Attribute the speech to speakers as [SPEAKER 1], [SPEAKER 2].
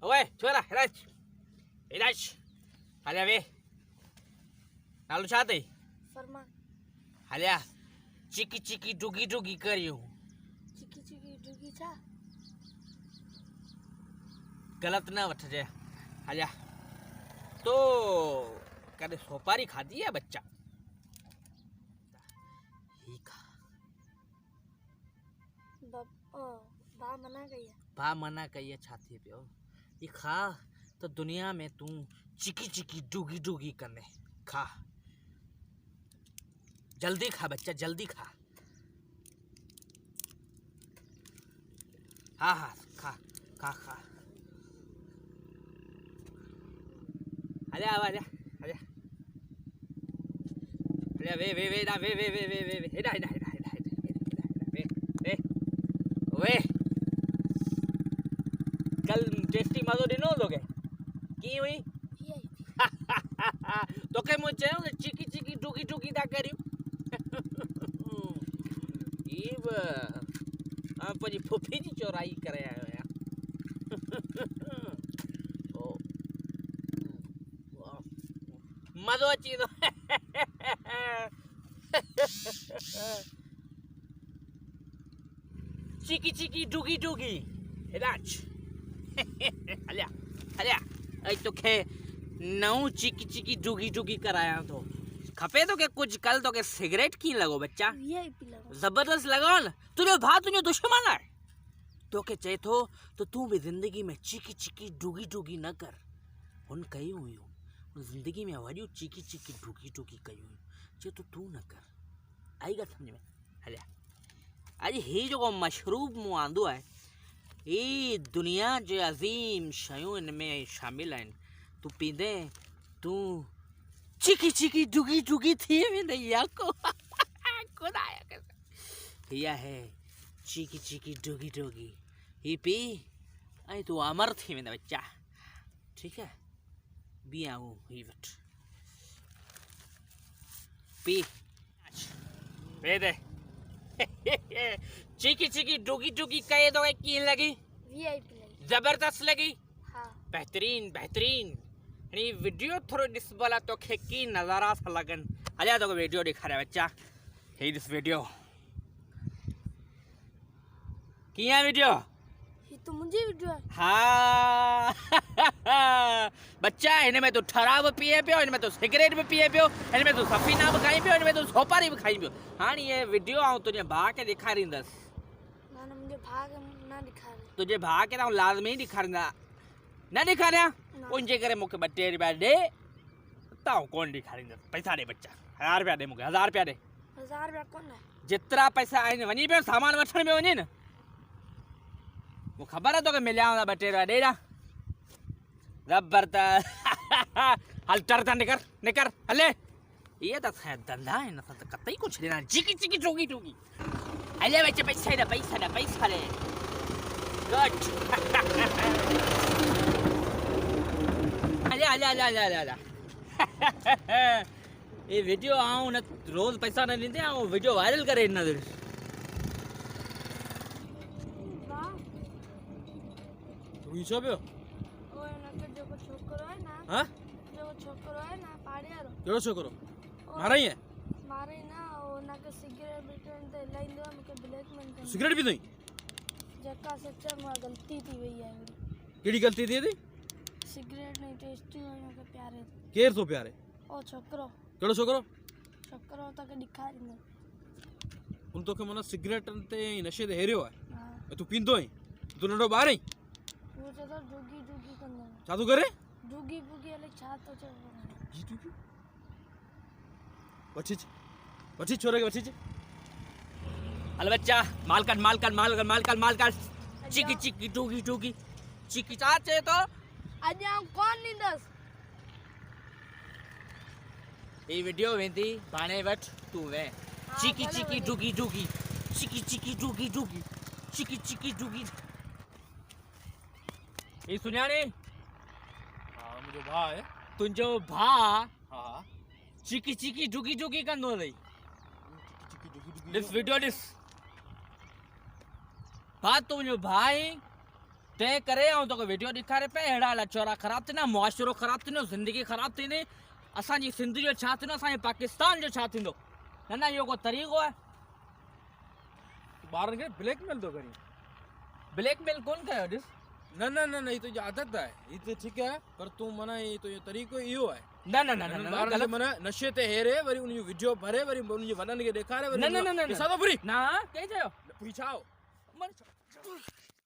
[SPEAKER 1] ओए छोरा हिराज हाल्या वे नालो छा अथई
[SPEAKER 2] फरमान
[SPEAKER 1] हाल्या चिकी चिकी डुगी डुगी करियो
[SPEAKER 2] चिकी चिकी डुगी छा
[SPEAKER 1] गलत न वठजे हाल्या तो कदे सोपारी खाधी है बच्चा ही खा
[SPEAKER 2] भा मना कई है
[SPEAKER 1] भा मना कई छाती पियो ये खा तो दुनिया में तू चिकी चिकी डुगी डुगी करने खा जल्दी खा बच्चा जल्दी खा हाँ हाँ खा खा खा आजा आजा आजा आजा वे ना वे हेडा वे कल टेस्टी मजो दिनो दोगे की हुई तो के मुझे चिकी चिकी डुगी डुगी दा करियो ईब आपनी फुफी जी चोराई करे आयो या ओ मजो अची तो चिकी चिकी डुगी डुगी राज हल्या हल्या ऐ तो खे नऊ चिकी चिकी डुगी डुगी कराया तो खपे तो के कुछ कल तो के सिगरेट की लगो बच्चा
[SPEAKER 2] वीआईपी लगो
[SPEAKER 1] जबरदस्त लगाओ ना तुझे भाई तुझे दुश्मन है तो के चाहे तो तू भी जिंदगी में चिकी चिकी डुगी डुगी न कर उन कही हुई हो जिंदगी में वही चिकी चिकी डुगी डुगी कही हुई जे तो तू न कर आएगा समझ में हल्या आज ही जो मशरूब मुँह आंदो है ये दुनिया जे अजीम शयूं इनमें शामिल हैं तू पींदे तू चिकी चिकी डुगी डुगी थी नैया को खुदाया कैसे यह है चिकी चिकी डुगी डुगी ही पी आई तू अमर थी मेरा बच्चा ठीक है भी आऊँ ही बट पी पे दे चिकी चिकी डुगी डुगी कहे तो की लगी
[SPEAKER 2] वीआईपी लगी
[SPEAKER 1] जबरदस्त लगी
[SPEAKER 2] हाँ
[SPEAKER 1] बेहतरीन बेहतरीन यानी वीडियो थोड़ा डिस वाला तो की नजारा सा लगन आजा तो वीडियो दिखा रहा बच्चा हे दिस वीडियो किया वीडियो
[SPEAKER 2] ये तो मुझे वीडियो है
[SPEAKER 1] हाँ बच्चा इनमें तो ठराब पिए पियो इनमें तो सिगरेट भी पिए पियो इनमें तो सफीना भी खाई पियो इनमें तो सोपारी भी खाई पियो हाँ ये वीडियो आऊँ तुझे भा के दिखा रही दस
[SPEAKER 2] मैंने मुझे भाग ना दिखा रहे
[SPEAKER 1] तुझे भा के ना लाजमी दिखा रहा न दिखा रहा उनजे करे मुके 2 रुपया दे ताऊ कौन दिखा रही दस पैसा दे बच्चा 1000 रुपया दे मुके 1000 रुपया दे
[SPEAKER 2] 1000 रुपया कौन है
[SPEAKER 1] जितना पैसा आए वही पे सामान वठण में वही न वो खबर है तो के मिलिया 2 रुपया दे ना जबरदस्त हल चरता निकर निकर हले ये तो धंधा है ना तो कतई कुछ देना चिकी चिकी टोगी टोगी हले बच्चे पैसा ले गुड हले ये वीडियो आऊँ ना रोज पैसा न लेते आऊँ वीडियो वायरल करे ना रुईसो पियो
[SPEAKER 2] ओए ना जो छोकरो है ना
[SPEAKER 1] हाँ
[SPEAKER 2] जो छोकरो है ना पाड़ियारो
[SPEAKER 1] केड़ो छोकरो मारा ही है
[SPEAKER 2] मारे ना ओ ना के सिगरेट बिटन ते लई लो मके ब्लैकमेल कर
[SPEAKER 1] सिगरेट भी नहीं
[SPEAKER 2] जक्का सच्चा मा गलती थी भई है
[SPEAKER 1] केड़ी गलती थी
[SPEAKER 2] सिगरेट नहीं टेस्टी होने के प्यारे
[SPEAKER 1] केर तो प्यारे
[SPEAKER 2] ओ छोकरो
[SPEAKER 1] केड़ो छोकरो
[SPEAKER 2] छोकरो तक दिखा रही
[SPEAKER 1] उन तो के मना सिगरेट ते नशे दे हेरियो है
[SPEAKER 2] हां
[SPEAKER 1] तू पींदो है तू नडो बाहर है
[SPEAKER 2] वो तो डुगी डुगी कंदा
[SPEAKER 1] छा तू करे
[SPEAKER 2] डुगी बुगी वाले छा तो
[SPEAKER 1] जी तू बच्ची छोरे के बच्ची अल बच्चा माल कर चिकी चिकी डुगी डुगी चिकी चाचे तो
[SPEAKER 2] अजा कौन नहीं दस
[SPEAKER 1] ये वीडियो वेंदी बाणे वट तू वे चिकी चिकी डुगी डुगी चिकी चिकी डुगी डुगी चिकी चिकी डुगी ये सुनिया ने
[SPEAKER 3] हाँ मुझे भा है
[SPEAKER 1] तुंजो भा
[SPEAKER 3] हाँ
[SPEAKER 1] चिकी चिकी डुगी डुगी कंदो रही
[SPEAKER 3] चिकी डुगी डुगी
[SPEAKER 1] दिस वीडियो दिस भा तुंजो भाई तंहिं करे ऐं तोखे वीडियो ॾेखारे पिया अहिड़ा लचोरा ख़राबु थींदा मुआशिरो ख़राबु थींदो ज़िंदगी ख़राबु थींदी असांजी सिंध जो छा थींदो असांजे पाकिस्तान जो छा थींदो न इहो को तरीक़ो आहे
[SPEAKER 3] ॿारनि खे ब्लैकमेल थो करी
[SPEAKER 1] ब्लैकमेल कोन कयो ॾिस
[SPEAKER 3] न न न न ही तुंहिंजी आदत आहे ही त ठीकु आहे पर तूं माना ही तुंहिंजो तरीक़ो इहो आहे
[SPEAKER 1] न न न न
[SPEAKER 3] ॿारनि खे
[SPEAKER 1] ग़लति
[SPEAKER 3] माना नशे ते हेरे वरी उनजी वीडियो भरे वरी उनजे वॾनि खे ॾेखारे वरी
[SPEAKER 1] न न न न
[SPEAKER 3] ॾिसां थो बुरी
[SPEAKER 1] न कंहिं चयो
[SPEAKER 3] पीछाओ
[SPEAKER 1] मन